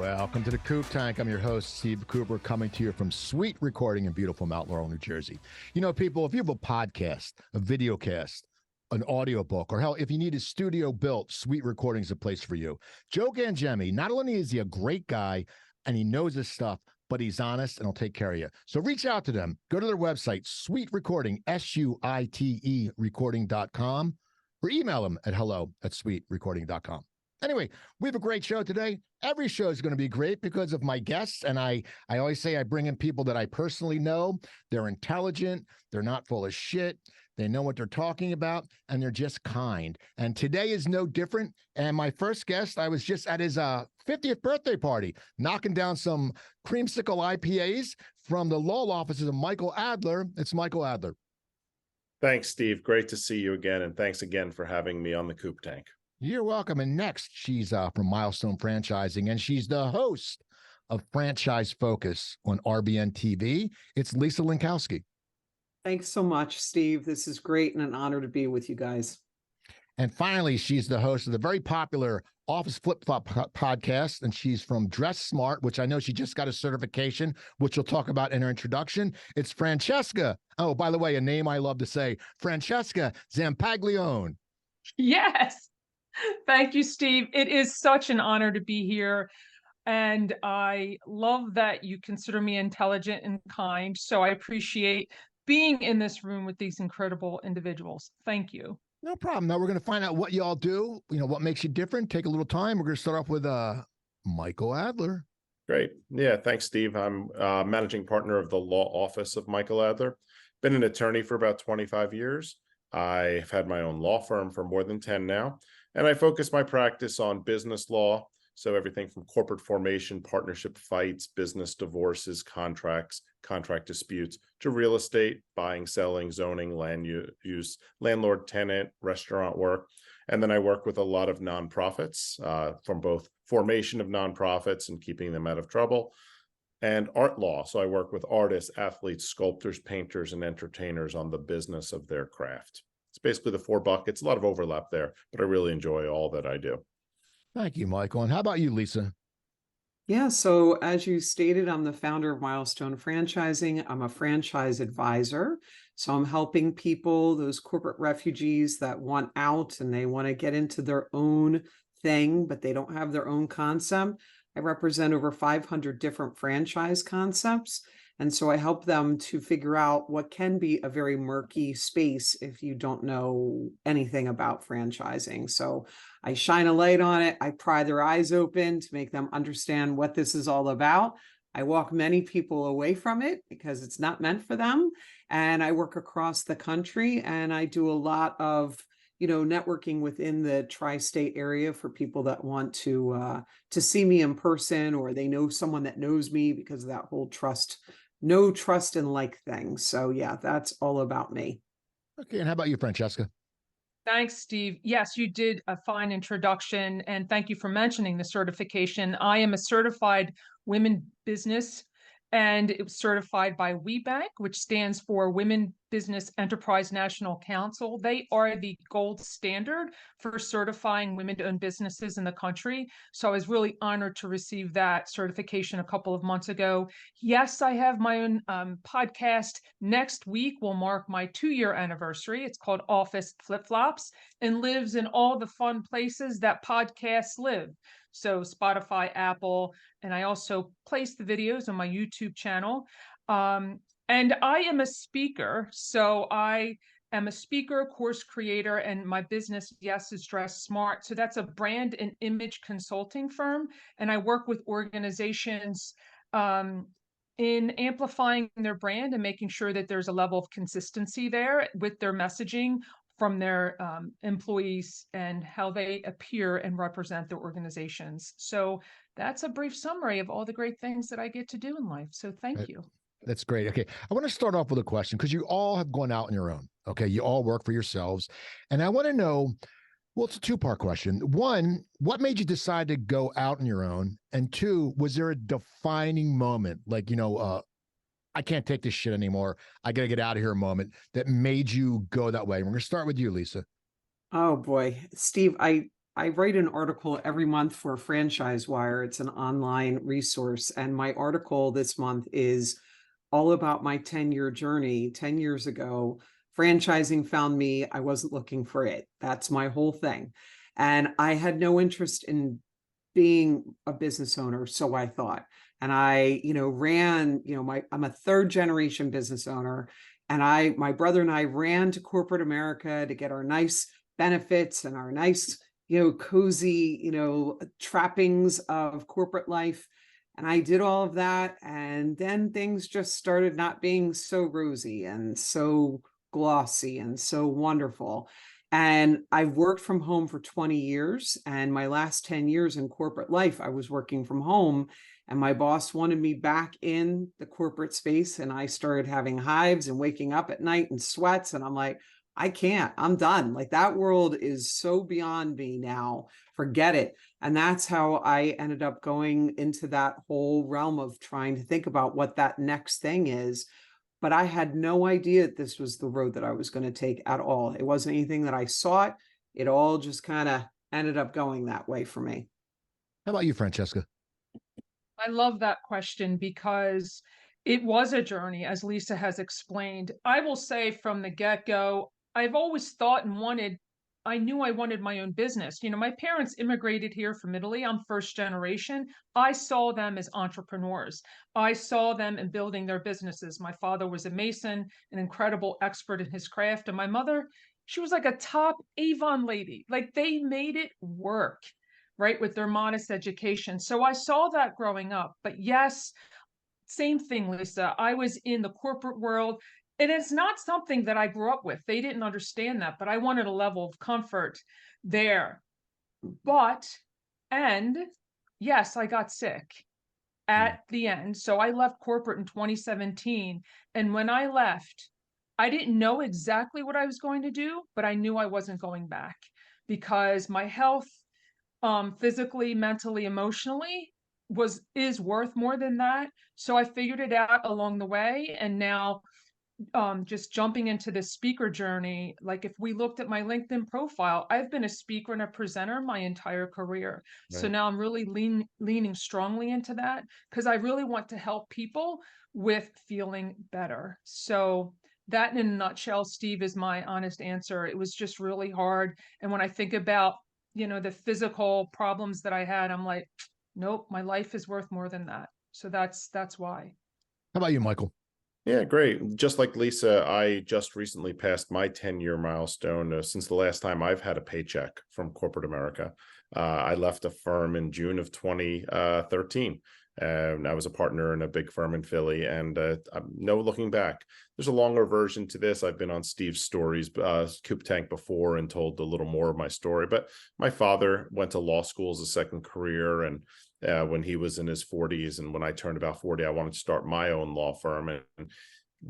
Welcome to the Coop Tank. I'm your host, Steve Cooper, coming to you from SuiteRecording in beautiful Mount Laurel, New Jersey. You know, people, if you have a podcast, a video cast, an audio book, or hell, if you need a studio built, SuiteRecording is a place for you. Joe Gangemi, not only is he a great guy and he knows his stuff, but he's honest and he'll take care of you. So reach out to them. Go to their website, SuiteRecording, SUITE recording.com, or email them at hello@suiterecording.com. Anyway, we have a great show today. Every show is going to be great because of my guests. And I always say I bring in people that I personally know. They're intelligent. They're not full of shit. They know what they're talking about, and they're just kind. And today is no different. And my first guest, I was just at his 50th birthday party, knocking down some creamsicle IPAs from the law offices of Michael Adler. It's Michael Adler. Thanks, Steve. Great to see you again. And thanks again for having me on the Coop Tank. You're welcome. And next, she's from Milestone Franchising, and she's the host of Franchise Focus on RBN TV. It's Lisa Linkowsky. Thanks so much, Steve. This is great and an honor to be with you guys. And finally, she's the host of the very popular Office Flip Flop podcast, and she's from Dress Smart, which I know she just got a certification, which we'll talk about in her introduction. It's Francesca. Oh, by the way, a name I love to say, Francesca Zampaglione. Yes. Thank you, Steve. It is such an honor to be here. And I love that you consider me intelligent and kind. So I appreciate being in this room with these incredible individuals. Thank you. No problem. Now we're going to find out what y'all do, what makes you different. Take a little time. We're going to start off with Michael Adler. Great. Yeah, thanks, Steve. I'm managing partner of the law office of Michael Adler. Been an attorney for about 25 years. I've had my own law firm for more than 10 now. And I focus my practice on business law. So everything from corporate formation, partnership fights, business divorces, contracts, contract disputes, to real estate, buying, selling, zoning, land use, landlord, tenant, restaurant work. And then I work with a lot of nonprofits from both formation of nonprofits and keeping them out of trouble, and art law. So I work with artists, athletes, sculptors, painters, and entertainers on the business of their craft. It's basically the four buckets, a lot of overlap there, but I really enjoy all that I do. Thank you, Michael. And how about you, Lisa? Yeah, so as you stated, I'm the founder of Milestone Franchising. I'm a franchise advisor. So I'm helping people, those corporate refugees that want out and they want to get into their own thing, but they don't have their own concept. I represent over 500 different franchise concepts. And so I help them to figure out what can be a very murky space if you don't know anything about franchising. So I shine a light on it. I pry their eyes open to make them understand what this is all about. I walk many people away from it because it's not meant for them. And I work across the country, and I do a lot of networking within the tri-state area for people that want to see me in person, or they know someone that knows me because of that whole no trust and like thing. So yeah, that's all about me. Okay. And how about you, Francesca? Thanks, Steve. Yes, you did a fine introduction, and thank you for mentioning the certification. I am a certified women business, and it was certified by WeBank, which stands for Women Business Enterprise National Council. They are the gold standard for certifying women-owned businesses in the country. So I was really honored to receive that certification a couple of months ago. Yes, I have my own podcast. Next week will mark my 2-year anniversary. It's called Office Flip Flops, and lives in all the fun places that podcasts live. So Spotify, Apple, and I also place the videos on my YouTube channel. And I am a speaker. So I am a speaker, course creator, and my business, yes, is Dress Smart. So that's a brand and image consulting firm. And I work with organizations in amplifying their brand and making sure that there's a level of consistency there with their messaging from their employees and how they appear and represent their organizations. So that's a brief summary of all the great things that I get to do in life. So thank you. That's great. Okay. I want to start off with a question because you all have gone out on your own. Okay. You all work for yourselves. And I want to know, well, it's a two-part question. One, what made you decide to go out on your own? And two, was there a defining moment, like, I can't take this shit anymore, I got to get out of here moment, that made you go that way? We're going to start with you, Lisa. Oh boy, Steve, I I write an article every month for Franchise Wire. It's an online resource. And my article this month is all about my 10-year journey. 10 years ago, franchising found me. I wasn't looking for it. That's my whole thing. And I had no interest in being a business owner, so I thought. And I, ran, I'm a third generation business owner. And my brother and I ran to corporate America to get our nice benefits and our nice, cozy, trappings of corporate life. And I did all of that. And then things just started not being so rosy and so glossy and so wonderful. And I've worked from home for 20 years. And my last 10 years in corporate life, I was working from home. And my boss wanted me back in the corporate space. And I started having hives and waking up at night in sweats. And I'm like, I can't, I'm done. Like, that world is so beyond me now. Forget it. And that's how I ended up going into that whole realm of trying to think about what that next thing is. But I had no idea that this was the road that I was going to take at all. It wasn't anything that I sought. It all just kind of ended up going that way for me. How about you, Francesca? I love that question because it was a journey, as Lisa has explained. I will say from the get-go, I've always thought and I knew I wanted my own business. My parents immigrated here from Italy. I'm first generation. I saw them as entrepreneurs. I saw them in building their businesses. My father was a mason, an incredible expert in his craft. And my mother, she was like a top Avon lady. Like, they made it work, right, with their modest education. So I saw that growing up. But yes, same thing, Lisa. I was in the corporate world. And it's not something that I grew up with. They didn't understand that, but I wanted a level of comfort there. And yes, I got sick at the end. So I left corporate in 2017. And when I left, I didn't know exactly what I was going to do, but I knew I wasn't going back because my health, physically, mentally, emotionally, is worth more than that. So I figured it out along the way. And now, just jumping into this speaker journey, like if we looked at my LinkedIn profile, I've been a speaker and a presenter my entire career. Right. So now I'm really leaning strongly into that because I really want to help people with feeling better. So that, in a nutshell, Steve, is my honest answer. It was just really hard. And when I think about, the physical problems that I had, I'm like, nope, my life is worth more than that. So that's why. How about you, Michael? Yeah, great. Just like Lisa, I just recently passed my 10-year milestone since the last time I've had a paycheck from corporate America. I left a firm in June of 2013. And I was a partner in a big firm in Philly, and I'm no looking back. There's a longer version to this. I've been on Steve's stories, Coop Tank, before and told a little more of my story. But my father went to law school as a second career, and when he was in his 40s, and when I turned about 40, I wanted to start my own law firm and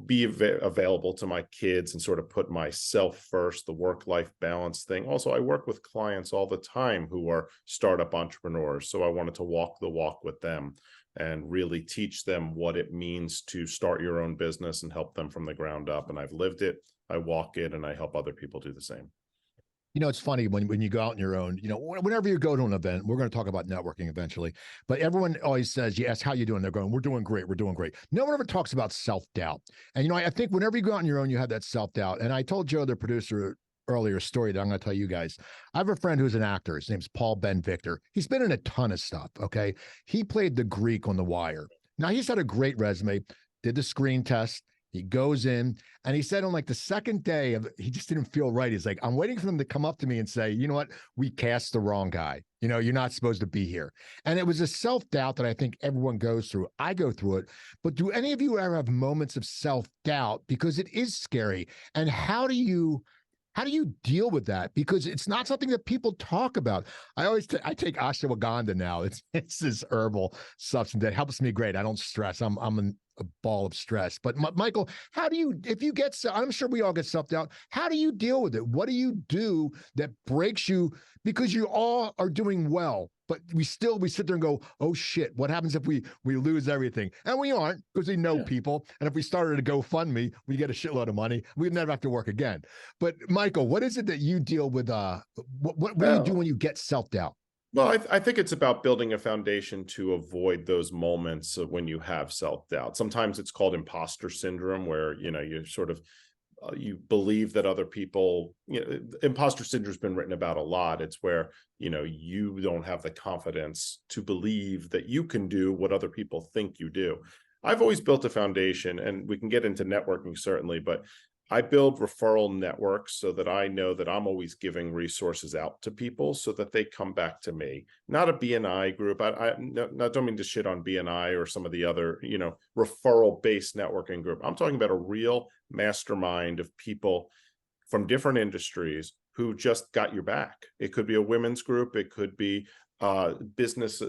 be available to my kids and sort of put myself first, the work-life balance thing. Also, I work with clients all the time who are startup entrepreneurs. So I wanted to walk the walk with them and really teach them what it means to start your own business and help them from the ground up. And I've lived it, I walk it, and I help other people do the same. It's funny when you go out on your own, whenever you go to an event, we're going to talk about networking eventually, but everyone always says, yes, how you doing? They're going, we're doing great. We're doing great. No one ever talks about self-doubt. And, I think whenever you go out on your own, you have that self-doubt. And I told Joe, the producer, earlier, a story that I'm going to tell you guys. I have a friend who's an actor. His name's Paul Ben Victor. He's been in a ton of stuff. Okay. He played the Greek on The Wire. Now he's had a great resume, did the screen test. He goes in and he said on like the second day he just didn't feel right. He's like, I'm waiting for them to come up to me and say, you know what? We cast the wrong guy. You're not supposed to be here. And it was a self-doubt that I think everyone goes through. I go through it. But do any of you ever have moments of self-doubt? Because it is scary. And how do you deal with that? Because it's not something that people talk about. I take ashwagandha now. It's this herbal substance that helps me great. I don't stress. I'm a ball of stress. But Michael, how do you, if you get, I'm sure we all get self-doubt. How do you deal with it? What do you do that breaks you? Because you all are doing well, but we sit there and go, oh shit, what happens if we lose everything? And we aren't, because we know people. And if we started a GoFundMe, we get a shitload of money. We'd never have to work again. But Michael, what is it that you deal with? What do you do when you get self-doubt? Well, I think it's about building a foundation to avoid those moments of when you have self-doubt. Sometimes it's called imposter syndrome, where, you sort of, you believe that other people, imposter syndrome has been written about a lot. It's where, you don't have the confidence to believe that you can do what other people think you do. I've always built a foundation, and we can get into networking certainly, but I build referral networks so that I know that I'm always giving resources out to people so that they come back to me. Not a BNI group. I don't mean to shit on BNI or some of the other, referral-based networking group. I'm talking about a real mastermind of people from different industries who just got your back. It could be a women's group. It could be business,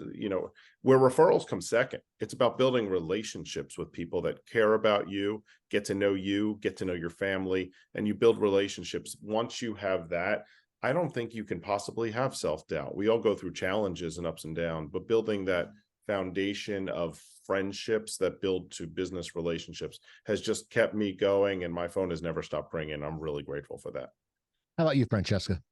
where referrals come second. It's about building relationships with people that care about you, get to know your family, and you build relationships. Once you have that, I don't think you can possibly have self-doubt. We all go through challenges and ups and downs, but building that foundation of friendships that build to business relationships has just kept me going, and my phone has never stopped ringing. I'm really grateful for that. How about you, Francesca?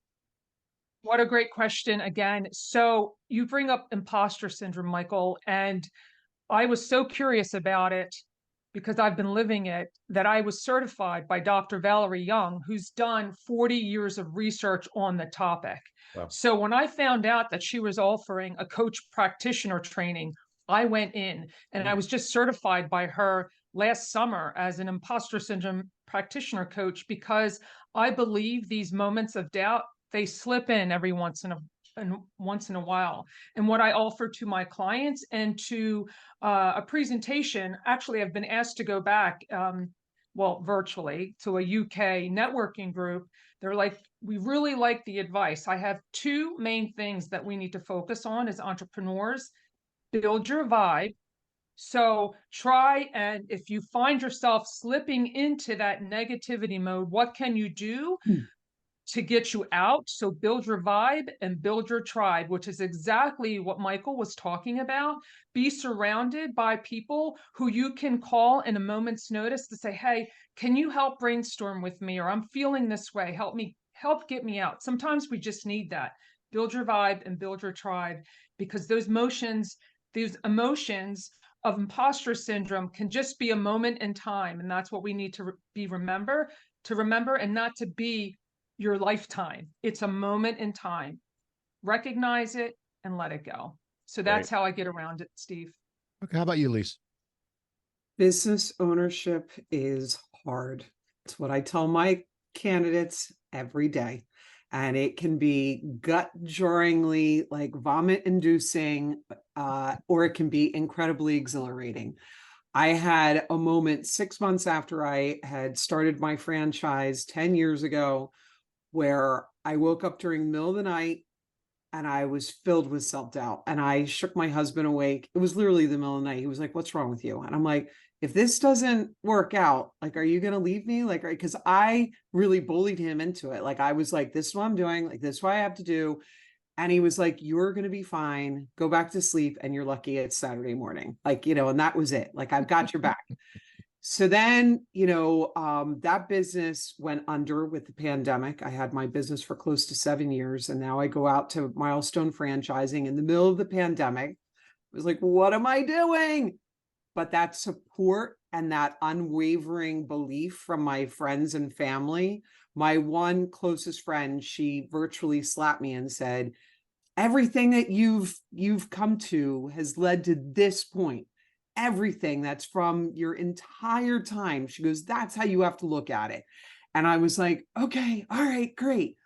What a great question again. So you bring up imposter syndrome, Michael, and I was so curious about it because I've been living it, that I was certified by Dr. Valerie Young, who's done 40 years of research on the topic. Wow. So when I found out that she was offering a coach practitioner training, I went in, and I was just certified by her last summer as an imposter syndrome practitioner coach, because I believe these moments of doubt, they slip in every once in a while. And what I offer to my clients, and to a presentation, actually, I've been asked to go back, virtually, to a UK networking group. They're like, we really like the advice. I have two main things that we need to focus on as entrepreneurs. Build your vibe. So try, and if you find yourself slipping into that negativity mode, what can you do to get you out? So build your vibe and build your tribe, which is exactly what Michael was talking about. Be surrounded by people who you can call in a moment's notice to say, hey, can you help brainstorm with me? Or I'm feeling this way. Help get me out. Sometimes we just need that. Build your vibe and build your tribe, because those emotions of imposter syndrome can just be a moment in time. And that's what we need to remember, and not to be your lifetime. It's a moment in time. Recognize it and let it go. So that's how I get around it, Steve. Okay, how about you, Lise? Business ownership is hard. It's what I tell my candidates every day. And it can be gut-jarringly, like vomit-inducing, or it can be incredibly exhilarating. I had a moment 6 months after I had started my franchise 10 years ago, where I woke up during the middle of the night and I was filled with self-doubt, and I shook my husband awake. It was literally the middle of the night. He was like, what's wrong with you? And I'm like, if this doesn't work out, like, are you going to leave me? Like, because I really bullied him into it. Like, I was like, this is what I'm doing. Like, this is what I have to do. And he was like, you're going to be fine. Go back to sleep. And you're lucky it's Saturday morning. Like, and that was it. Like, I've got your back. So then, that business went under with the pandemic. I had my business for close to 7 years, and now I go out to Milestone Franchising in the middle of the pandemic. I was like, what am I doing? But that support and that unwavering belief from my friends and family, my one closest friend, she virtually slapped me and said, everything that you've come to has led to this point. Everything that's from your entire time. She goes, that's how you have to look at it. And I was like, okay, all right, great.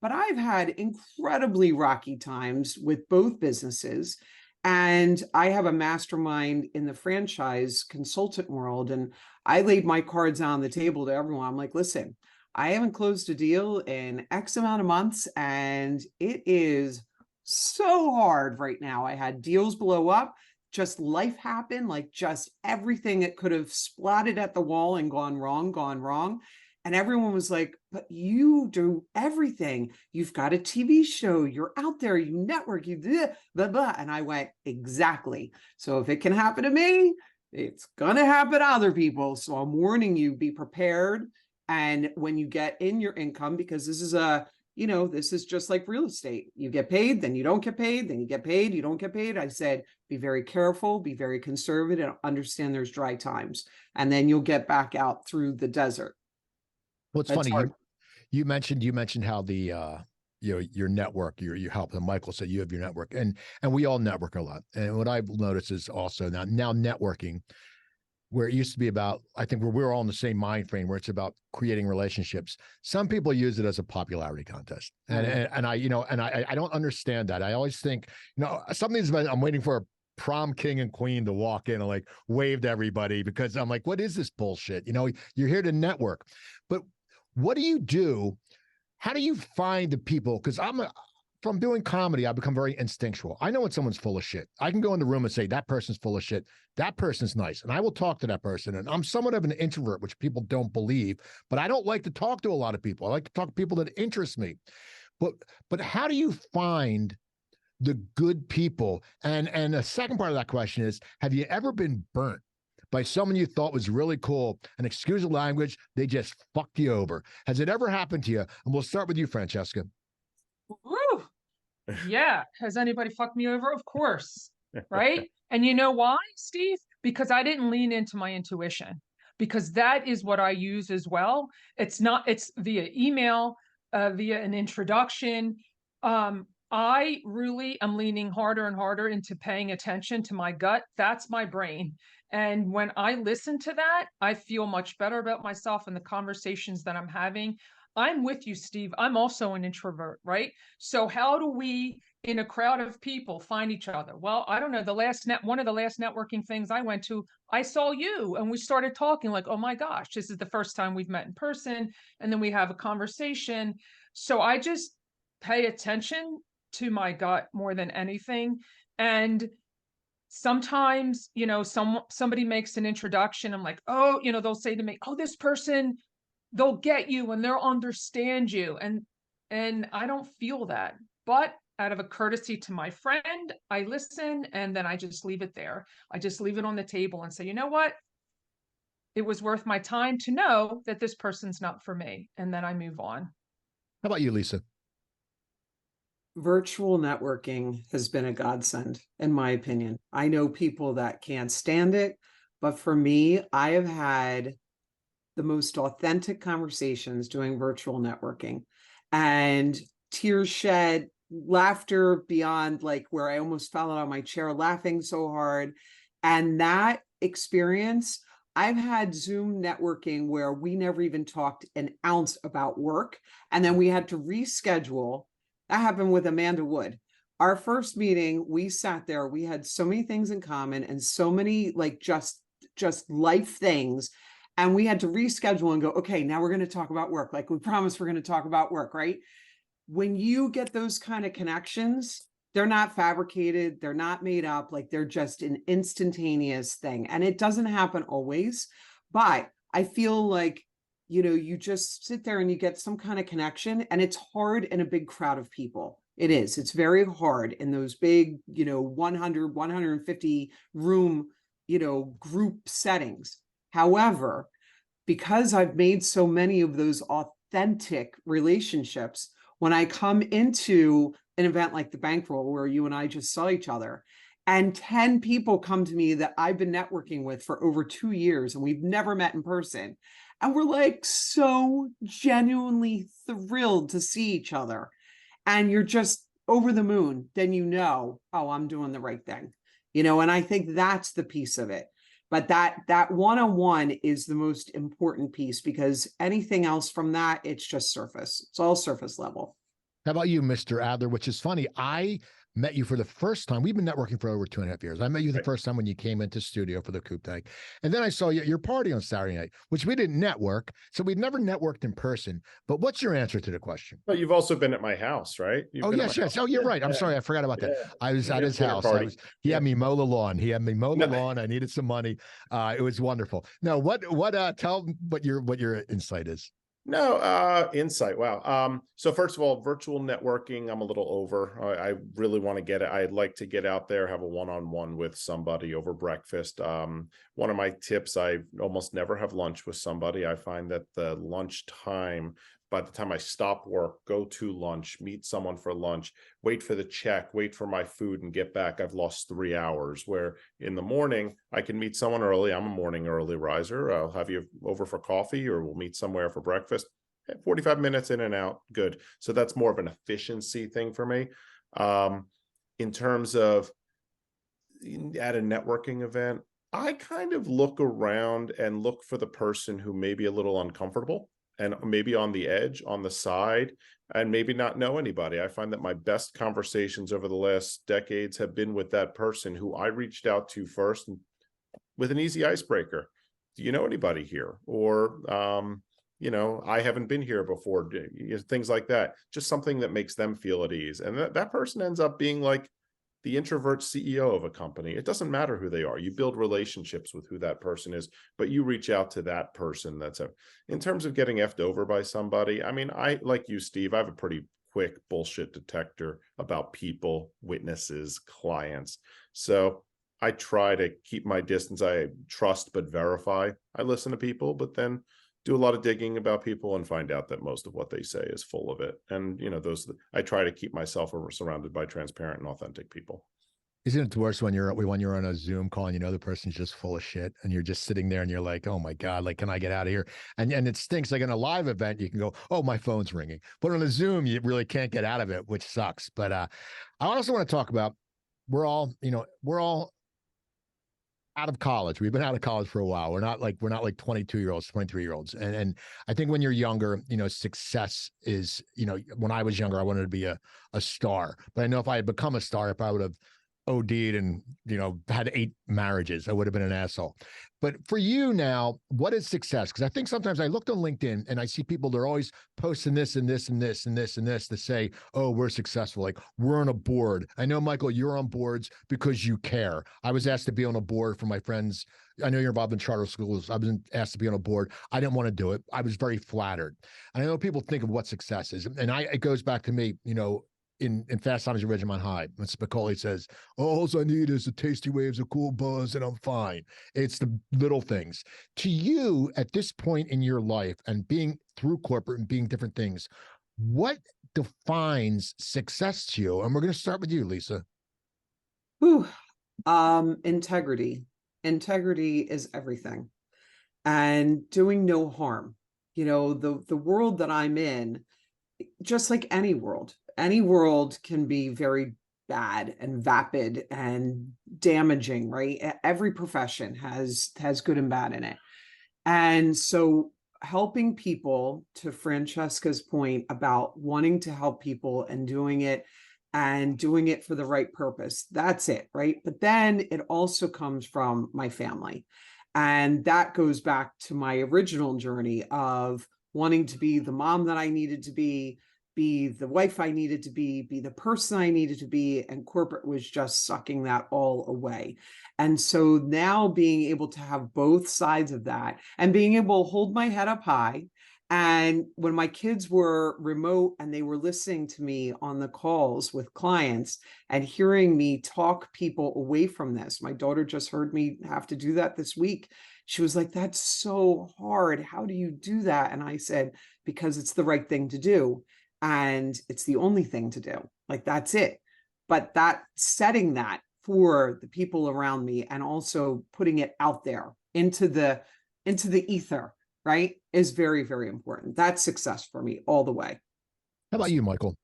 But I've had incredibly rocky times with both businesses. And I have a mastermind in the franchise consultant world. And I laid my cards on the table to everyone. I'm like, listen, I haven't closed a deal in X amount of months, and it is so hard right now. I had deals blow up. just life happened, like just everything that could have splatted at the wall and gone wrong. And everyone was like, but you do everything. You've got a TV show, you're out there, you network, you do blah, blah. And I went, exactly. So if it can happen to me, it's going to happen to other people. So I'm warning you, be prepared. And when you get in your income, because this is this is just like real estate. You get paid, then you don't get paid, then you get paid, you don't get paid. I said, be very careful, be very conservative, understand there's dry times, and then you'll get back out through the desert. Well, it's funny. You mentioned how the your network, you help. And Michael said you have your network, and we all network a lot. And what I've noticed is also now networking, where it used to be about, I think we're all in the same mind frame where it's about creating relationships. Some people use it as a popularity contest, and I don't understand that. I always think something's been. I'm waiting for a prom king and queen to walk in and like wave to everybody, because I'm like, what is this bullshit? You're here to network, but what do you do? How do you find the people? Because from doing comedy, I've become very instinctual. I know when someone's full of shit. I can go in the room and say, that person's full of shit. That person's nice. And I will talk to that person. And I'm somewhat of an introvert, which people don't believe, but I don't like to talk to a lot of people. I like to talk to people that interest me. But how do you find the good people? And the second part of that question is, have you ever been burnt by someone you thought was really cool, and excuse the language, they just fucked you over? Has it ever happened to you? And we'll start with you, Francesca. Woo. Yeah. Has anybody fucked me over? Of course. Right. And you know why, Steve? Because I didn't lean into my intuition, because that is what I use as well. It's via email, via an introduction. I really am leaning harder and harder into paying attention to my gut. That's my brain. And when I listen to that, I feel much better about myself and the conversations that I'm having. I'm with you, Steve. I'm also an introvert, right? So how do we, in a crowd of people, find each other? Well, I don't know. One of the last networking things I went to, I saw you and we started talking like, oh my gosh, this is the first time we've met in person. And then we have a conversation. So I just pay attention to my gut more than anything. And sometimes, somebody makes an introduction. I'm like, oh, they'll say to me, oh, this person, they'll get you and they'll understand you. And I don't feel that, but out of a courtesy to my friend, I listen, and then I just leave it there. I just leave it on the table and say, you know what? It was worth my time to know that this person's not for me. And then I move on. How about you, Lisa? Virtual networking has been a godsend, in my opinion. I know people that can't stand it, but for me, I have had the most authentic conversations doing virtual networking, and tears shed, laughter beyond like where I almost fell out of my chair laughing so hard. And that experience, I've had Zoom networking where we never even talked an ounce about work, and then we had to reschedule. That happened with Amanda Wood. Our first meeting, we sat there, we had so many things in common and so many like just life things. And we had to reschedule and go, okay, now we're going to talk about work. Like we promised we're going to talk about work, right? When you get those kind of connections, they're not fabricated, they're not made up, like they're just an instantaneous thing. And it doesn't happen always, but I feel like, you just sit there and you get some kind of connection, and it's hard in a big crowd of people. It is. It's very hard in those big, 100, 150 room, group settings. However, because I've made so many of those authentic relationships, when I come into an event like the Bankroll, where you and I just saw each other, and 10 people come to me that I've been networking with for over 2 years, and we've never met in person. And we're like so genuinely thrilled to see each other. And you're just over the moon. Then oh, I'm doing the right thing. And I think that's the piece of it. But that one-on-one is the most important piece, because anything else from that, it's just surface. It's all surface level. How about you, Mr. Adler? Which is funny. I met you for the first time. We've been networking for over 2.5 years. I met you the Right. first time when you came into studio for the Coop Tank. And then I saw you at your party on Saturday night, which we didn't network. So we've never networked in person. But what's your answer to the question? But you've also been at my house, right? You've Oh, been at yes, my yes. house. Oh, you're Yeah, right. I'm yeah, sorry. I forgot about that. yeah. I was We at had a his dinner house. party. He had me mow the lawn. He had me mow the No. lawn. I needed some money. It was wonderful. Now, tell them what your insight is. No, insight. Wow. So first of all, virtual networking, I'm a little over. I really want to get it. I'd like to get out there, have a one-on-one with somebody over breakfast. One of my tips, I almost never have lunch with somebody. I find that the lunch time, by the time I stop work, go to lunch, meet someone for lunch, wait for the check, wait for my food and get back, I've lost 3 hours. Where in the morning, I can meet someone early. I'm a morning early riser. I'll have you over for coffee or we'll meet somewhere for breakfast. 45 minutes in and out, good. So that's more of an efficiency thing for me. In terms of at a networking event, I kind of look around and look for the person who may be a little uncomfortable and maybe on the edge, on the side, and maybe not know anybody. I find that my best conversations over the last decades have been with that person who I reached out to first with an easy icebreaker. Do you know anybody here? Or, I haven't been here before. Things like that. Just something that makes them feel at ease. And that person ends up being like the introvert CEO of a company. It doesn't matter who they are. You build relationships with who that person is, but you reach out to that person. In terms of getting effed over by somebody. I mean, I, like you, Steve, I have a pretty quick bullshit detector about people, witnesses, clients. So I try to keep my distance. I trust but verify. I listen to people, but then do a lot of digging about people and find out that most of what they say is full of it. And I try to keep myself surrounded by transparent and authentic people. Isn't it worse when you're on a Zoom call and the person's just full of shit and you're just sitting there and you're like, oh my God, like, can I get out of here? And it stinks. Like in a live event, you can go, oh, my phone's ringing. But on a Zoom, you really can't get out of it, which sucks. But I also want to talk about, we're all out of college. We've been out of college for a while. We're not like 22-year-olds, 23-year-olds. And I think when you're younger, success is, when I was younger, I wanted to be a star. But I know if I had become a star, if I would have OD'd and, had 8 marriages, I would have been an asshole. But for you now, what is success? Because I think sometimes I looked on LinkedIn and I see people, they're always posting this and this and this and this and this to say, oh, we're successful. Like we're on a board. I know, Michael, you're on boards because you care. I was asked to be on a board for my friends. I know you're involved in charter schools. I was asked to be on a board. I didn't want to do it. I was very flattered. And I know people think of what success is. And it goes back to me, in Fast Times at Ridgemont High, when Spicoli says, all I need is the tasty waves of cool buzz and I'm fine. It's the little things. To you, at this point in your life and being through corporate and being different things, what defines success to you? And we're going to start with you, Lisa. Integrity. Integrity is everything. And doing no harm. The world that I'm in, just like any world can be very bad and vapid and damaging, right? Every profession has good and bad in it. And so helping people, to Francesca's point about wanting to help people and doing it for the right purpose, that's it, right? But then it also comes from my family. And that goes back to my original journey of wanting to be the mom that I needed to be the wife I needed to be the person I needed to be, and corporate was just sucking that all away. And so now being able to have both sides of that and being able to hold my head up high. And when my kids were remote and they were listening to me on the calls with clients and hearing me talk people away from this, my daughter just heard me have to do that this week. She was like, that's so hard. How do you do that? And I said, because it's the right thing to do. And it's the only thing to do. Like, that's it. But that setting that for the people around me and also putting it out there into the ether, right, is very, very important. That's success for me all the way. How about you, Michael?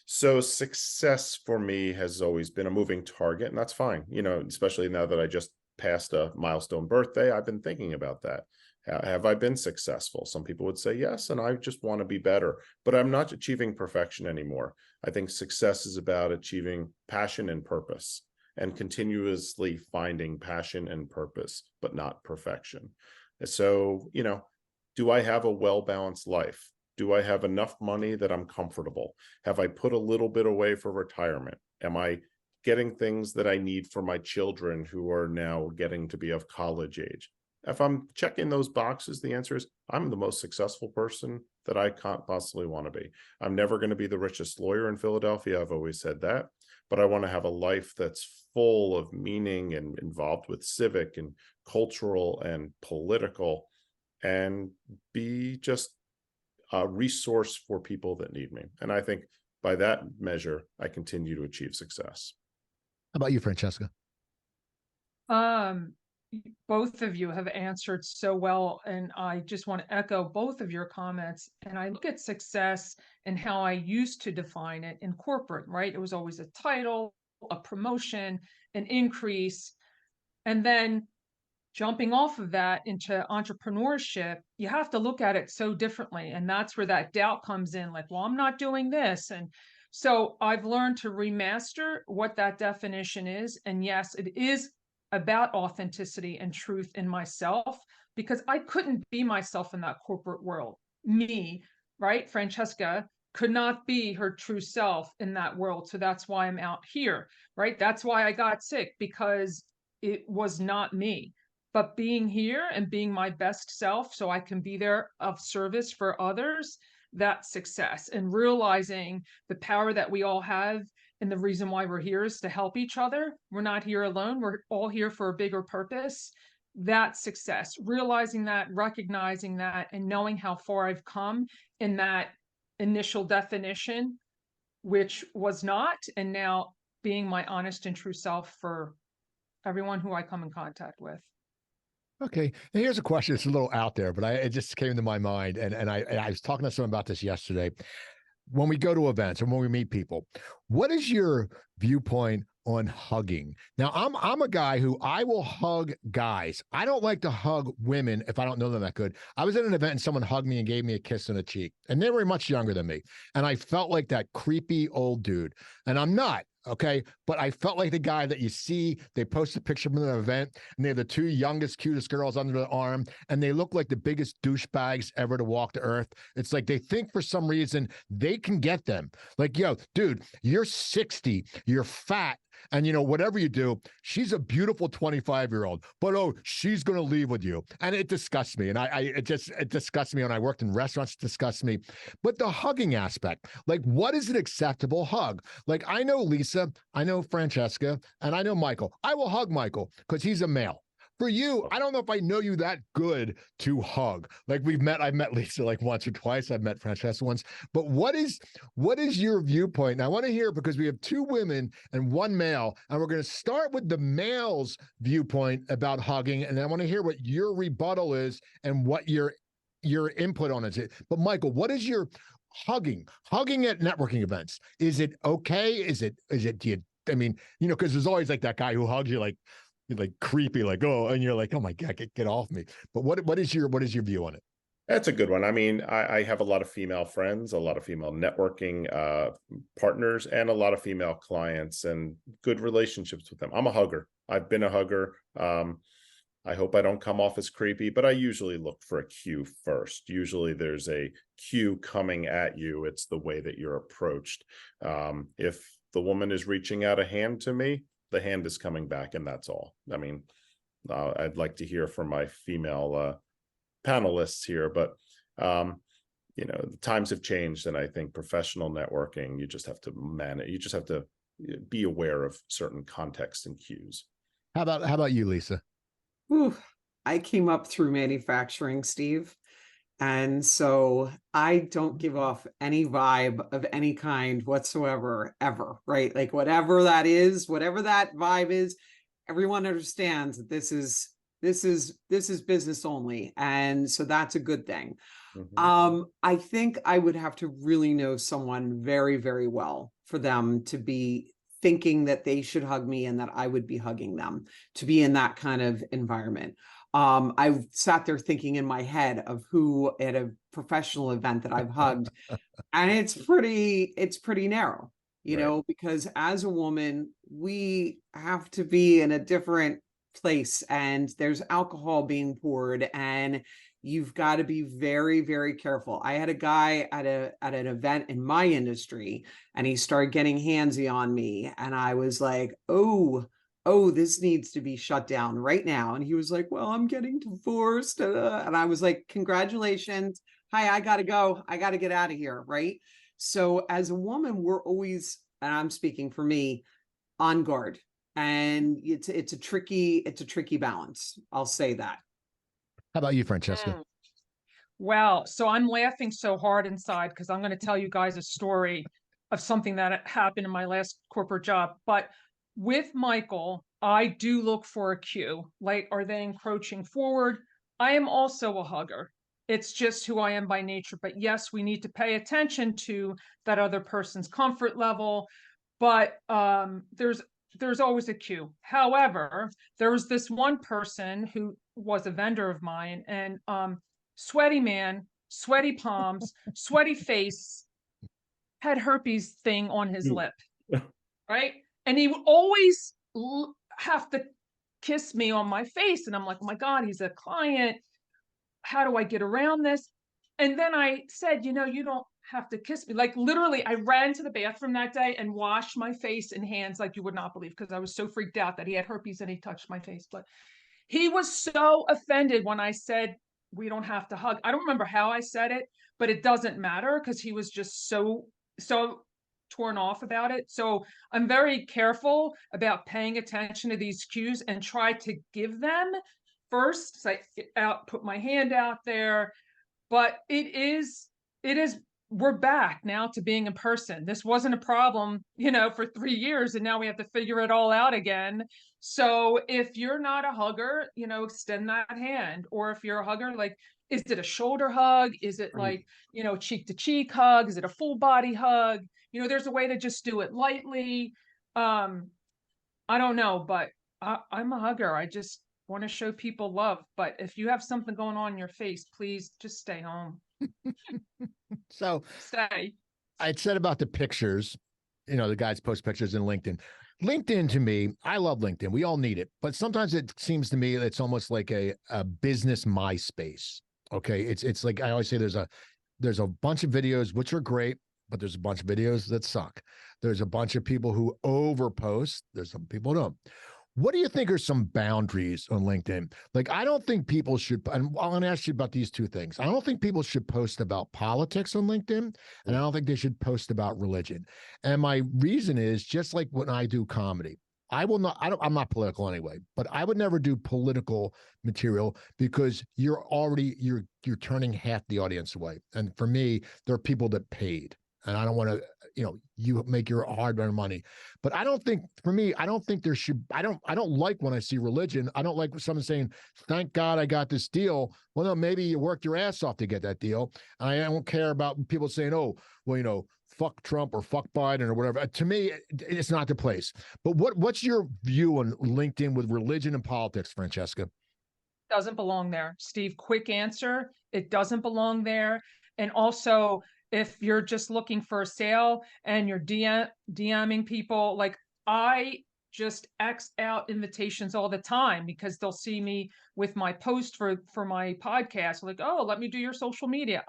So success for me has always been a moving target, and that's fine. Especially now that I just passed a milestone birthday, I've been thinking about that. Have I been successful? Some people would say yes, and I just want to be better, but I'm not achieving perfection anymore. I think success is about achieving passion and purpose and continuously finding passion and purpose, but not perfection. So, do I have a well-balanced life? Do I have enough money that I'm comfortable? Have I put a little bit away for retirement? Am I getting things that I need for my children who are now getting to be of college age? If I'm checking those boxes, the answer is I'm the most successful person that I can't possibly want to be. I'm never going to be the richest lawyer in Philadelphia. I've always said that, but I want to have a life that's full of meaning and involved with civic and cultural and political, and be just a resource for people that need me. And I think by that measure, I continue to achieve success. How about you, Francesca? Both of you have answered so well, and I just want to echo both of your comments. And I look at success and how I used to define it in corporate, right? It was always a title, a promotion, an increase. And then jumping off of that into entrepreneurship, you have to look at it so differently. And that's where that doubt comes in, like, well, I'm not doing this. And so I've learned to remaster what that definition is. And yes, it is about authenticity and truth in myself, because I couldn't be myself in that corporate world. Me, right? Francesca could not be her true self in that world. So that's why I'm out here, right? That's why I got sick, because it was not me. But being here and being my best self so I can be there of service for others, that's success. And realizing the power that we all have, and the reason why we're here is to help each other. We're not here alone. We're all here for a bigger purpose. That's success. Realizing that, recognizing that, and knowing how far I've come in that initial definition, which was not, and now being my honest and true self for everyone who I come in contact with. Okay, and here's a question. It's a little out there, but it just came to my mind, and I was talking to someone about this yesterday. When we go to events or when we meet people, what is your viewpoint on hugging? Now, I'm a guy who I will hug guys. I don't like to hug women if I don't know them that good. I was at an event and someone hugged me and gave me a kiss on the cheek, and they were much younger than me, and I felt like that creepy old dude, and I'm not. Okay. But I felt like the guy that you see, they post a picture from the event and they have the two youngest, cutest girls under the arm, and they look like the biggest douchebags ever to walk the earth. It's like they think for some reason they can get them. Like, yo, dude, you're 60, you're fat, and whatever you do, she's a beautiful 25-year-old, but she's going to leave with you. And it disgusts me. And it disgusts me. When I worked in restaurants, it disgusts me. But the hugging aspect, like, what is an acceptable hug? Like, I know Lisa, I know Francesca, and I know Michael. I will hug Michael because he's a male. For you, I don't know if I know you that good to hug. Like, I've met Lisa like once or twice. I've met Francesca once. But what is your viewpoint? And I want to hear, because we have two women and one male, and we're going to start with the male's viewpoint about hugging. And I want to hear what your rebuttal is and what your input on it. But Michael, what is your hugging at networking events? Is it okay? Is it, because there's always like that guy who hugs you like creepy, like, oh, and you're like, oh my God, get off me. But what is your view on it? That's a good one. I mean, I have a lot of female friends, a lot of female networking partners, and a lot of female clients, and good relationships with them. I'm a hugger. I've been a hugger. I hope I don't come off as creepy, but I usually look for a cue first. Usually there's a cue coming at you. It's the way that you're approached. If the woman is reaching out a hand to me, the hand is coming back, and that's all. I mean, I'd like to hear from my female panelists here, but the times have changed, and I think professional networking, you just have to manage. You just have to be aware of certain contexts and cues. How about you, Lisa? Ooh, I came up through manufacturing, Steve. And so I don't give off any vibe of any kind whatsoever, ever, right? Like whatever that is, whatever that vibe is, everyone understands that this is business only. And so that's a good thing. Mm-hmm. I think I would have to really know someone very, very well for them to be thinking that they should hug me and that I would be hugging them, to be in that kind of environment. I sat there thinking in my head of who at a professional event that I've hugged, and it's pretty narrow, you Right. know, because as a woman, we have to be in a different place, and there's alcohol being poured, and you've got to be very, very careful. I had a guy at an event in my industry, and he started getting handsy on me, and I was like, oh, this needs to be shut down right now. And he was like, well, I'm getting divorced. And I was like, congratulations. Hi, I got to go. I got to get out of here. Right. So as a woman, we're always, and I'm speaking for me, on guard. And it's a tricky balance. I'll say that. How about you, Francesca? Mm. Well, so I'm laughing so hard inside because I'm going to tell you guys a story of something that happened in my last corporate job. But with Michael, I do look for a cue. Like, are they encroaching forward? I am also a hugger. It's just who I am by nature. But yes, we need to pay attention to that other person's comfort level. But there's always a cue. However, there was this one person who was a vendor of mine, and sweaty man, sweaty palms, sweaty face, had herpes thing on his lip, right? And he would always have to kiss me on my face. And I'm like, oh my God, he's a client. How do I get around this? And then I said, you know, you don't have to kiss me. Like literally, I ran to the bathroom that day and washed my face and hands like you would not believe, because I was so freaked out that he had herpes and he touched my face. But he was so offended when I said, we don't have to hug. I don't remember how I said it, but it doesn't matter because he was just so torn off about it. So I'm very careful about paying attention to these cues and try to give them first. So put my hand out there. But it is, we're back now to being in person. This wasn't a problem, you know, for 3 years, and now we have to figure it all out again. So if you're not a hugger, you know, extend that hand. Or if you're a hugger, like, is it a shoulder hug? Is it like, you know, cheek to cheek hug? Is it a full body hug? You know, there's a way to just do it lightly. I don't know, but I'm a hugger. I just want to show people love. But if you have something going on in your face, please just stay home. So Stay. I'd said about the pictures, you know, the guys post pictures in LinkedIn. LinkedIn to me, I love LinkedIn. We all need it. But sometimes it seems to me it's almost like a business MySpace. Okay. It's like I always say there's a bunch of videos which are great, but there's a bunch of videos that suck. There's a bunch of people who overpost. There's some people who don't. What do you think are some boundaries on LinkedIn? Like, I don't think people should, and I'm going to ask you about these two things. I don't think people should post about politics on LinkedIn, and I don't think they should post about religion. And my reason is just like when I do comedy, I'm not political anyway, but I would never do political material because you're turning half the audience away. And for me, there are people that paid, and I don't want to, you know, you make your hard-earned money. But I don't think, for me, I don't think there should, I don't like when I see religion. I don't like someone saying, thank God I got this deal. Well, no, maybe you worked your ass off to get that deal. And I don't care about people saying, oh, well, you know, fuck Trump or fuck Biden or whatever. To me, it's not the place. But what's your view on LinkedIn with religion and politics, Francesca? Doesn't belong there. Steve, quick answer. It doesn't belong there. And also, if you're just looking for a sale and you're DMing people, like, I just X out invitations all the time because they'll see me with my post for my podcast. Like, oh, let me do your social media.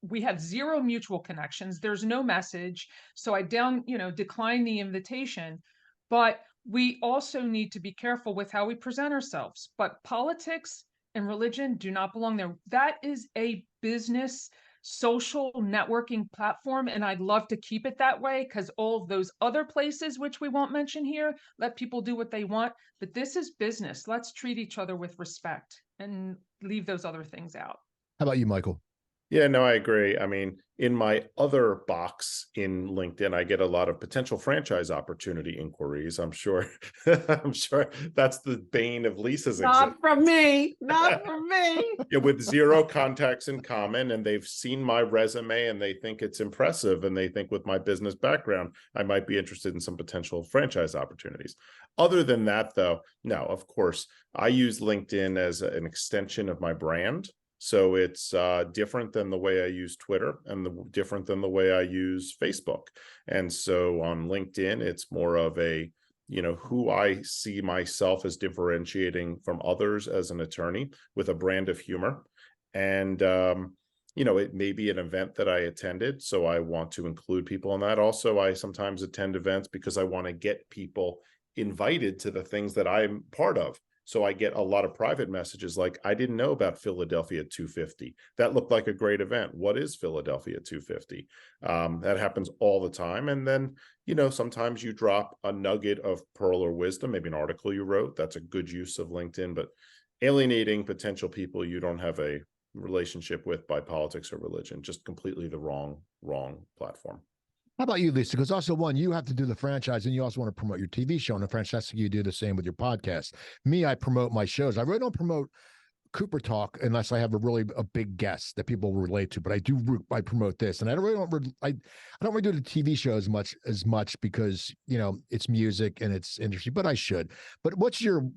We have zero mutual connections. There's no message. So I decline the invitation. But we also need to be careful with how we present ourselves. But politics and religion do not belong there. That is a business social networking platform, and I'd love to keep it that way, because all of those other places, which we won't mention here, let people do what they want. But this is business. Let's treat each other with respect and leave those other things out. How about you, Michael? Yeah, no, I agree. I mean, in my other box in LinkedIn, I get a lot of potential franchise opportunity inquiries. I'm sure, I'm sure that's the bane of Lisa's existence. Not from me. Not from me. Yeah, with zero contacts in common, and they've seen my resume and they think it's impressive, and they think with my business background, I might be interested in some potential franchise opportunities. Other than that, though, no, of course, I use LinkedIn as an extension of my brand. So it's different than the way I use Twitter, and different than the way I use Facebook. And so on LinkedIn, it's more of a, who I see myself as differentiating from others as an attorney with a brand of humor. And, it may be an event that I attended, so I want to include people in that. Also, I sometimes attend events because I want to get people invited to the things that I'm part of. So I get a lot of private messages like, I didn't know about Philadelphia 250. That looked like a great event. What is Philadelphia 250? That happens all the time. And then, sometimes you drop a nugget of pearl or wisdom, maybe an article you wrote. That's a good use of LinkedIn, but alienating potential people you don't have a relationship with by politics or religion, just completely the wrong platform. How about you, Lisa? Because also, one, you have to do the franchise, and you also want to promote your TV show. And Francesca, you do the same with your podcast. Me, I promote my shows. I really don't promote Cooper Talk unless I have a big guest that people relate to. But I promote this, and I don't really do the TV show as much because it's music and it's industry. But I should. But what do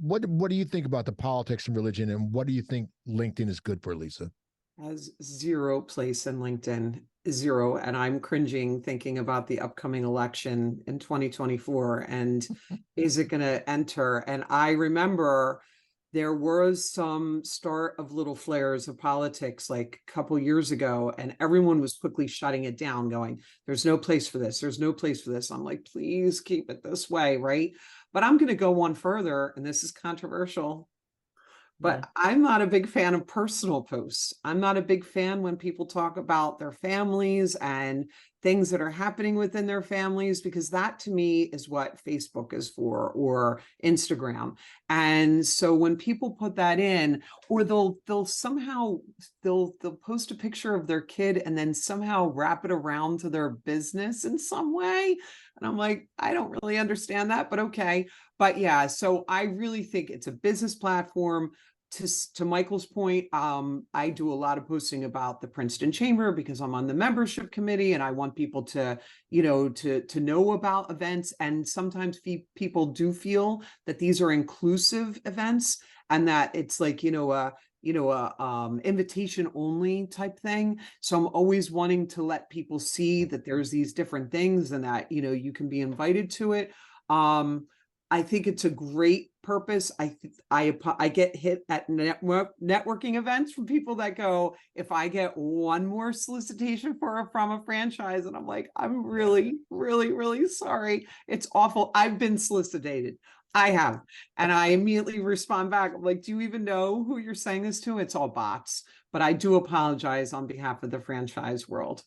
you think about the politics and religion, and what do you think LinkedIn is good for, Lisa? Has zero place in LinkedIn, zero. And I'm cringing thinking about the upcoming election in 2024. And is it going to enter? And I remember there was some start of little flares of politics like a couple years ago, and everyone was quickly shutting it down, going, there's no place for this. There's no place for this. I'm like, please keep it this way. Right. But I'm going to go one further, and this is controversial. But I'm not a big fan of personal posts. I'm not a big fan when people talk about their families and things that are happening within their families, because that to me is what Facebook is for, or Instagram. And so when people put that in, or they'll post a picture of their kid and then somehow wrap it around to their business in some way. And I'm like, I don't really understand that, but okay. But yeah, so I really think it's a business platform. To Michael's point, I do a lot of posting about the Princeton Chamber because I'm on the membership committee, and I want people to know about events. And sometimes people do feel that these are inclusive events, and that it's like invitation only type thing. So I'm always wanting to let people see that there's these different things, and that you can be invited to it. I think it's a great purpose. I get hit at networking events from people that go, if I get one more solicitation from a franchise, and I'm like, I'm really, really, really sorry. It's awful. I've been solicited. I have. And I immediately respond back. I'm like, do you even know who you're saying this to? It's all bots. But I do apologize on behalf of the franchise world.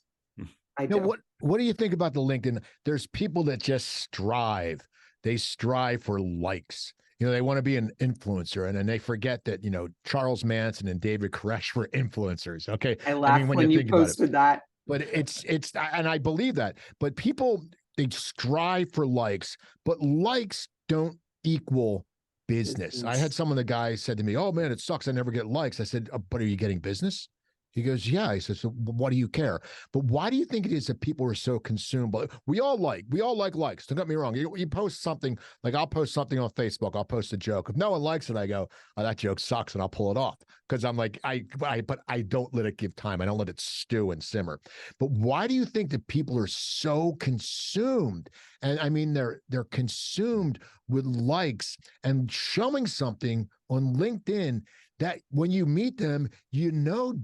I do. What do you think about the LinkedIn? There's people that just strive. They strive for likes. They want to be an influencer, and then they forget that, Charles Manson and David Koresh were influencers. Okay. I laughed when you posted that. But and I believe that, but people, they strive for likes, but likes don't equal business. I had the guy said to me, oh man, it sucks. I never get likes. I said, but are you getting business? He goes, yeah. I said, so what do you care? But why do you think it is that people are so consumed? But we all like likes. Don't get me wrong. You post something, like I'll post something on Facebook. I'll post a joke. If no one likes it, I go, oh, that joke sucks, and I'll pull it off. Because I'm like, but I don't let it give time. I don't let it stew and simmer. But why do you think that people are so consumed? And I mean, they're consumed with likes and showing something on LinkedIn that when you meet them,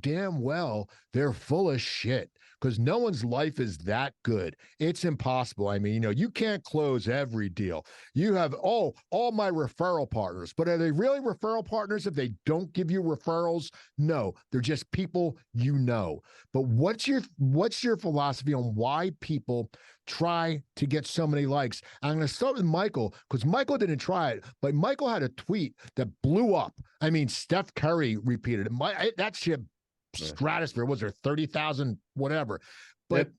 damn well they're full of shit, because no one's life is that good. It's impossible. I mean, you can't close every deal. You have all my referral partners, but are they really referral partners if they don't give you referrals? No, they're just people But what's your philosophy on why people try to get so many likes? I'm going to start with Michael, because Michael didn't try it, but Michael had a tweet that blew up. I mean, Steph Curry repeated it. That shit stratosphere. Was there 30,000, whatever? But Yep.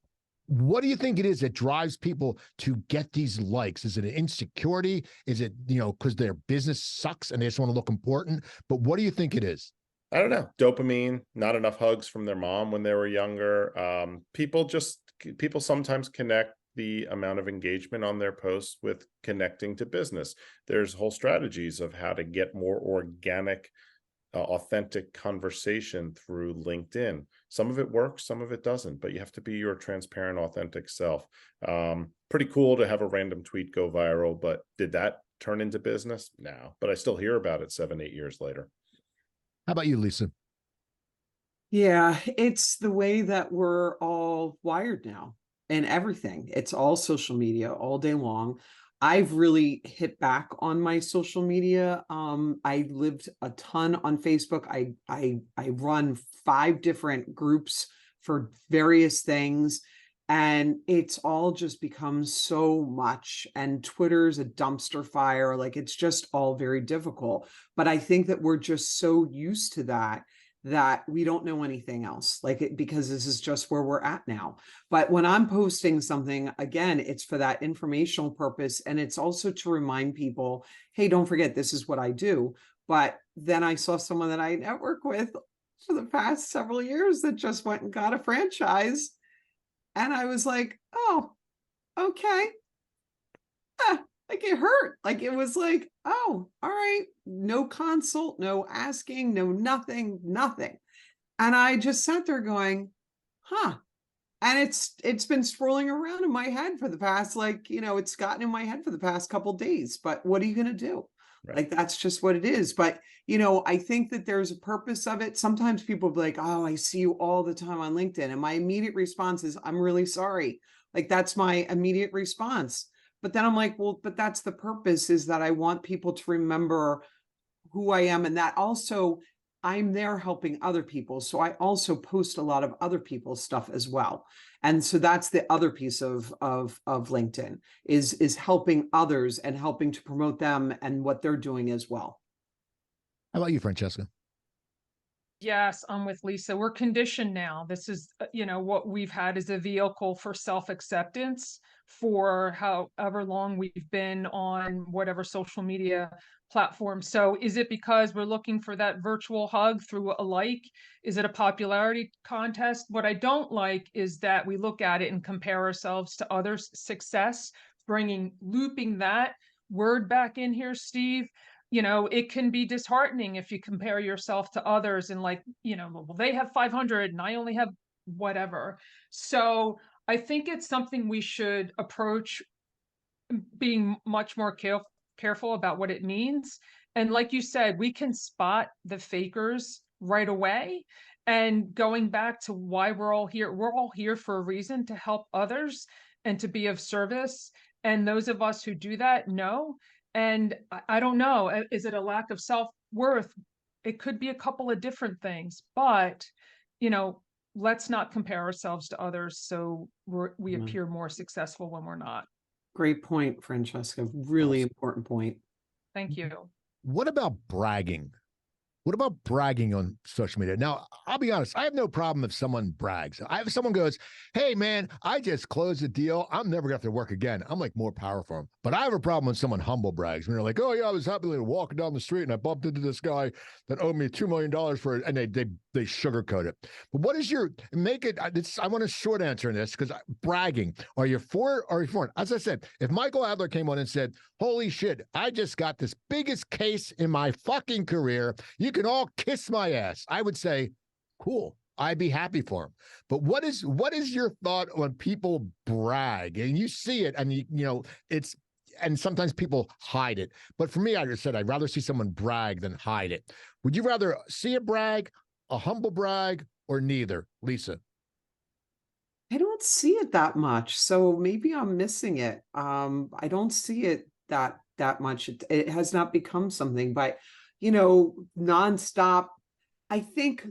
what do you think it is that drives people to get these likes? Is it an insecurity? Is it, because their business sucks and they just want to look important? But what do you think it is? I don't know. Dopamine, not enough hugs from their mom when they were younger. People sometimes connect the amount of engagement on their posts with connecting to business. There's whole strategies of how to get more organic, authentic conversation through LinkedIn. Some of it works, some of it doesn't, but you have to be your transparent, authentic self. Pretty cool to have a random tweet go viral, but did that turn into business? No, but I still hear about it 7-8 years later. How about you, Lisa? Yeah, it's the way that we're all wired now and everything. It's all social media all day long. I've really hit back on my social media. I lived a ton on Facebook. I run 5 different groups for various things, and it's all just become so much. And Twitter's a dumpster fire. Like, it's just all very difficult. But I think that we're just so used to that we don't know anything else, because this is just where we're at now. But when I'm posting something, again, it's for that informational purpose. And it's also to remind people, hey, don't forget, this is what I do. But then I saw someone that I network with for the past several years that just went and got a franchise. And I was like, oh, okay. Like, it hurt. Like, it was like, oh, all right. No consult, no asking, no nothing. And I just sat there going, huh. And it's been swirling around in my head for the past, it's gotten in my head for the past couple of days. But what are you going to do? Right. Like, that's just what it is. But, I think that there's a purpose of it. Sometimes people be like, oh, I see you all the time on LinkedIn. And my immediate response is, I'm really sorry. Like, that's my immediate response. But then I'm like, well, but that's the purpose, is that I want people to remember who I am. And that also, I'm there helping other people. So I also post a lot of other people's stuff as well. And so that's the other piece of LinkedIn is helping others and helping to promote them and what they're doing as well. How about you, Francesca? Yes, I'm with Lisa. We're conditioned now. This is, what we've had is a vehicle for self-acceptance for however long we've been on whatever social media platform. So is it because we're looking for that virtual hug through a like? Is it a popularity contest? What I don't like is that we look at it and compare ourselves to others' success, looping that word back in here, Steve. It can be disheartening if you compare yourself to others and well, they have 500 and I only have whatever. So I think it's something we should approach being much more careful about what it means. And like you said, we can spot the fakers right away. And going back to why we're all here for a reason, to help others and to be of service. And those of us who do that know. And I don't know, is it a lack of self-worth? It could be a couple of different things, but, let's not compare ourselves to others so we appear more successful when we're not. Great point, Francesca. Really Awesome. important point. Thank you. What about bragging? What about bragging on social media? Now, I'll be honest, I have no problem if someone brags. If someone goes, hey, man, I just closed a deal. I'm never going to have to work again. I'm like more power for them. But I have a problem when someone humble brags. When they're like, oh, yeah, I was happily walking down the street and I bumped into this guy that owed me $2 million for it. And they sugarcoat it. But what is I want a short answer in this, because bragging, are you for or are you for it? As I said, if Michael Adler came on and said, holy shit, I just got this biggest case in my fucking career. You can all kiss my ass. I would say, cool. I'd be happy for him. But what is your thought when people brag and you see it and and sometimes people hide it. But for me, I just said, I'd rather see someone brag than hide it. Would you rather see a brag, a humble brag, or neither? Lisa. I don't see it that much. So maybe I'm missing it. I don't see it that much. It has not become something, but nonstop. I think,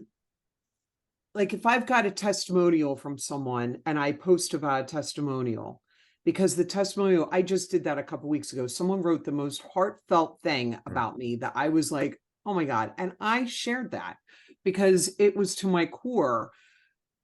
like, if I've got a testimonial from someone and I post about a testimonial, because the testimonial, I just did that a couple weeks ago. Someone wrote the most heartfelt thing about me that I was like, oh my God. And I shared that. because it was to my core.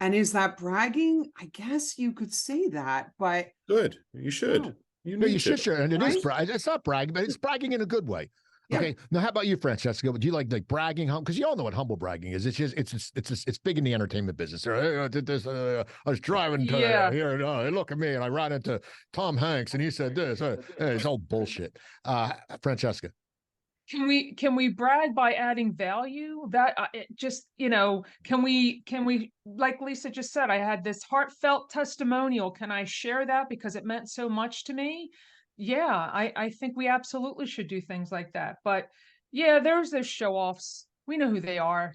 And is that bragging? I guess you could say that, but Good. You should. no. You No, need you to. should, and it is Right? brag. It's not bragging, but it's bragging in a good way. Yeah. Okay. Now, how about you, Francesca? Do you like bragging? Because you all know what humble bragging is. It's just it's big in the entertainment business. Hey, I did this. I was driving to here. Look at me, and I ran into Tom Hanks, and he said this. Hey, it's all bullshit. Francesca. Can we brag by adding value? That just, can we like Lisa just said, I had this heartfelt testimonial. Can I share that because it meant so much to me? Yeah, I think we absolutely should do things like that. But yeah, there's those show offs. We know who they are.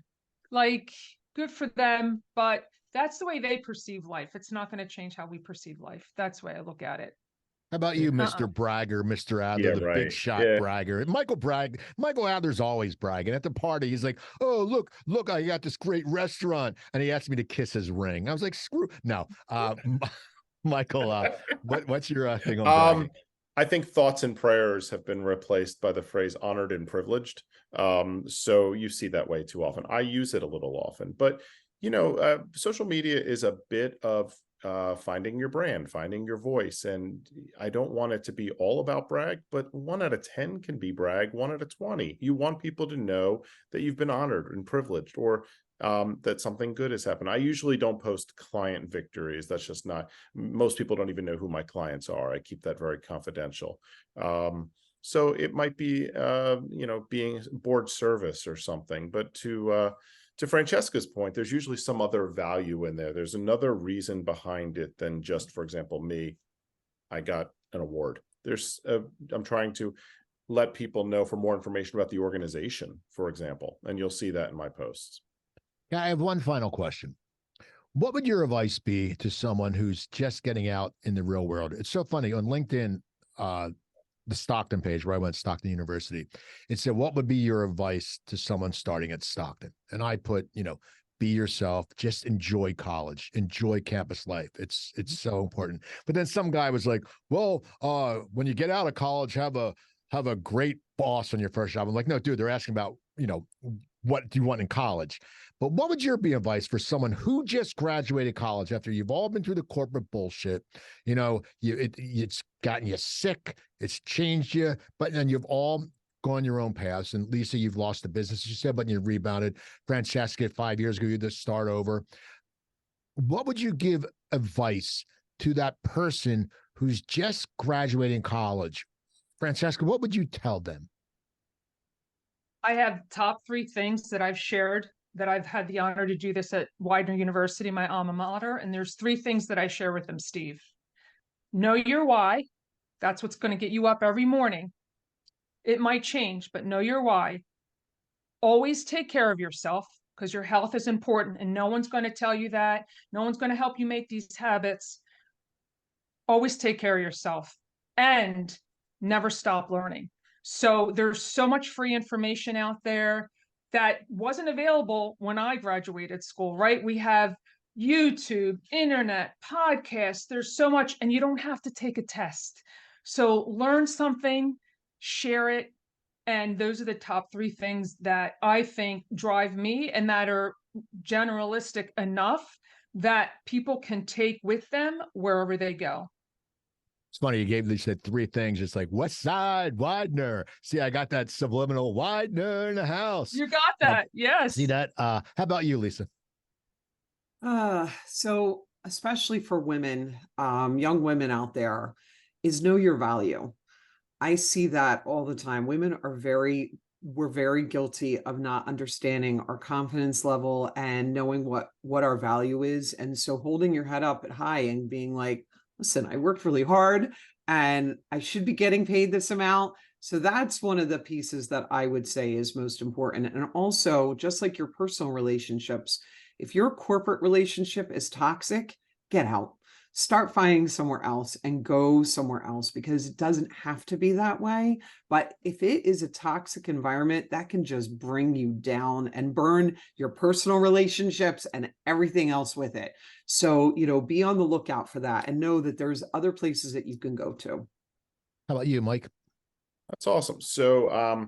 Like, good for them, but that's the way they perceive life. It's not going to change how we perceive life. That's the way I look at it. How about you, Mr. Bragger, Mr. Adler, Yeah, the right. big shot Yeah. bragger? Michael Adler's always bragging. At the party, he's like, oh, look, I got this great restaurant. And he asked me to kiss his ring. I was like, screw. No. Michael, what's your thing on bragging? I think thoughts and prayers have been replaced by the phrase honored and privileged. So you see that way too often. I use it a little often, but social media is a bit of finding your brand, finding your voice. And I don't want it to be all about brag, but 1 out of 10 can be brag, 1 out of 20. You want people to know that you've been honored and privileged, or that something good has happened. I usually don't post client victories. That's just not, most people don't even know who my clients are. I keep that very confidential. So it might be, being board service or something, but to Francesca's point, there's usually some other value in there. There's another reason behind it than just, for example, I got an award. I'm trying to let people know for more information about the organization, for example, and you'll see that in my posts. Yeah, I have one final question. What would your advice be to someone who's just getting out in the real world? It's so funny on LinkedIn, the Stockton page where I went to Stockton University, it said, what would be your advice to someone starting at Stockton? And I put, be yourself, just enjoy college, enjoy campus life. It's so important. But then some guy was like, well, when you get out of college, have a great boss on your first job. I'm like, no, dude, they're asking about, what do you want in college? But what would your be advice for someone who just graduated college after you've all been through the corporate bullshit? It's gotten you sick, it's changed you, but then you've all gone your own paths. And Lisa, you've lost the business, you said, but you rebounded. Francesca, 5 years ago, you had to start over. What would you give advice to that person who's just graduating college? Francesca, what would you tell them? I have top 3 things that I've shared, that I've had the honor to do this at Widener University, my alma mater. And there's 3 things that I share with them, Steve. Know your why. That's what's going to get you up every morning. It might change, but know your why. Always take care of yourself, because your health is important and no one's going to tell you that. No one's going to help you make these habits. Always take care of yourself and never stop learning. So there's so much free information out there that wasn't available when I graduated school, right? We have YouTube, internet, podcasts. There's so much, and you don't have to take a test. So learn something, share it. And those are the top 3 things that I think drive me, and that are generalistic enough that people can take with them wherever they go. It's funny, you said 3 things. It's like West Side, Widener. See, I got that subliminal Widener in the house. You got that. Yes. See that? How about you, Lisa? So especially for women, young women out there, is know your value. I see that all the time. Women are we're very guilty of not understanding our confidence level and knowing what our value is. And so holding your head up high and being like, listen, I worked really hard and I should be getting paid this amount. So that's one of the pieces that I would say is most important. And also, just like your personal relationships, if your corporate relationship is toxic, get out. Start finding somewhere else and go somewhere else, because it doesn't have to be that way. But if it is a toxic environment, that can just bring you down and burn your personal relationships and everything else with it. So, be on the lookout for that and know that there's other places that you can go to. How about you, Mike? That's awesome. So,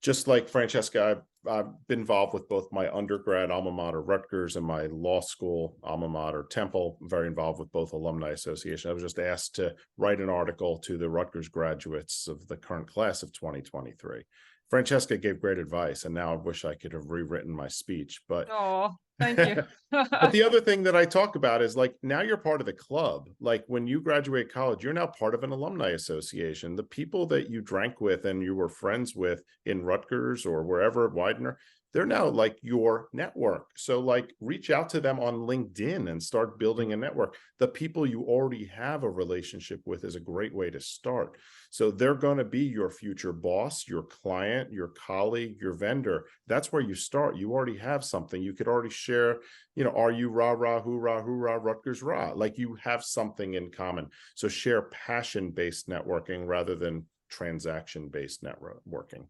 just like Francesca, been involved with both my undergrad alma mater, Rutgers, and my law school alma mater, Temple. I'm very involved with both alumni association. I was just asked to write an article to the Rutgers graduates of the current class of 2023. Francesca gave great advice, and now I wish I could have rewritten my speech. But Oh, thank you. but the other thing that I talk about is like, now you're part of the club. Like when you graduate college, you're now part of an alumni association. The people that you drank with and you were friends with in Rutgers or wherever at Widener, they're now like your network. So like reach out to them on LinkedIn and start building a network. The people you already have a relationship with is a great way to start. So they're going to be your future boss, your client, your colleague, your vendor. That's where you start. You already have something. You could already share, you know, are you rah, rah, hoorah, hoorah, Rutgers rah? Like you have something in common. So share passion-based networking rather than transaction-based networking.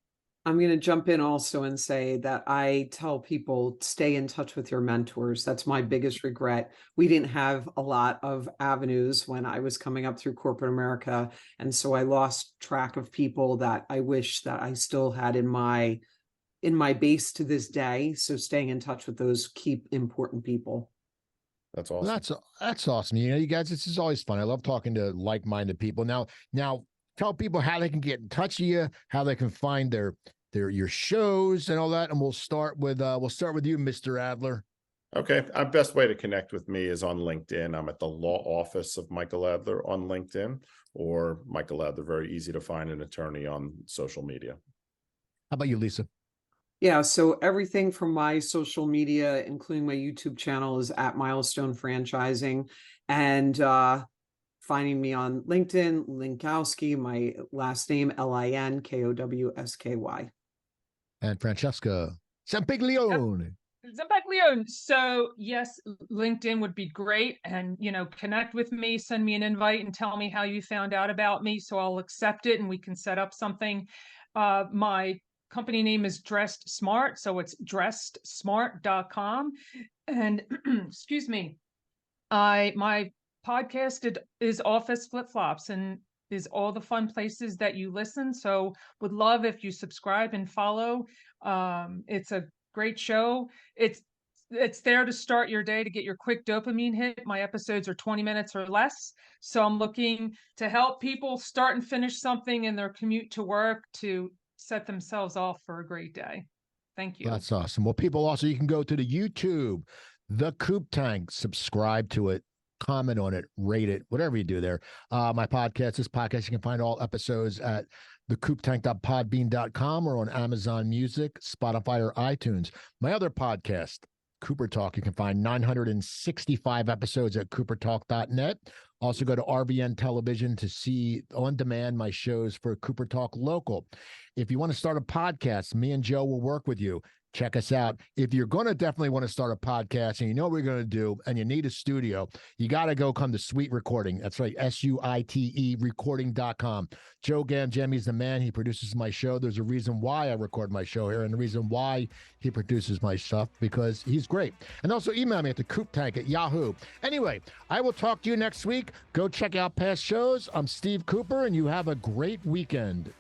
I'm going to jump in also and say that I tell people stay in touch with your mentors. That's my biggest regret. We didn't have a lot of avenues when I was coming up through corporate America. And so I lost track of people that I wish that I still had in my base to this day. So staying in touch with those key important people. That's awesome. Well, that's awesome. You know, you guys, this is always fun. I love talking to like-minded people. Now tell people how they can get in touch with you, how they can find your shows and all that. And we'll start with you, Mr. Adler. Okay. Our best way to connect with me is on LinkedIn. I'm at the law office of Michael Adler on LinkedIn, or Michael Adler, very easy to find, an attorney on social media. How about you, Lisa? Yeah, so everything from my social media, including my YouTube channel, is at Milestone Franchising, and finding me on LinkedIn, Linkowsky, my last name, Linkowsky. And Francesca Zampaglione. Zampaglione. So yes, LinkedIn would be great. And, you know, connect with me, send me an invite and tell me how you found out about me. So I'll accept it and we can set up something. My company name is Dressed Smart. So it's dressedsmart.com. And excuse me, my podcast is Office Flip Flops and is all the fun places that you listen. So would love if you subscribe and follow. It's a great show. It's there to start your day, to get your quick dopamine hit. My episodes are 20 minutes or less. So I'm looking to help people start and finish something in their commute to work to set themselves off for a great day. Thank you. That's awesome. Well, people, also, you can go to the YouTube, the Coop Tank, subscribe to it, comment on it, rate it, whatever you do there. My podcast, this podcast, you can find all episodes at thecooptank.podbean.com or on Amazon Music, Spotify, or iTunes. My other podcast, Cooper Talk, you can find 965 episodes at coopertalk.net. Also go to RBN Television to see on demand my shows for Cooper Talk Local. If you want to start a podcast, me and Joe will work with you. Check us out. If you're going to definitely want to start a podcast and you know what we're going to do and you need a studio, you got to go come to SuiteRecording. That's right, SUITE recording.com. Joe Gamgemi's the man. He produces my show. There's a reason why I record my show here and the reason why he produces my stuff, because he's great. And also email me at thecooptank@yahoo. Anyway, I will talk to you next week. Go check out past shows. I'm Steve Cooper, and you have a great weekend.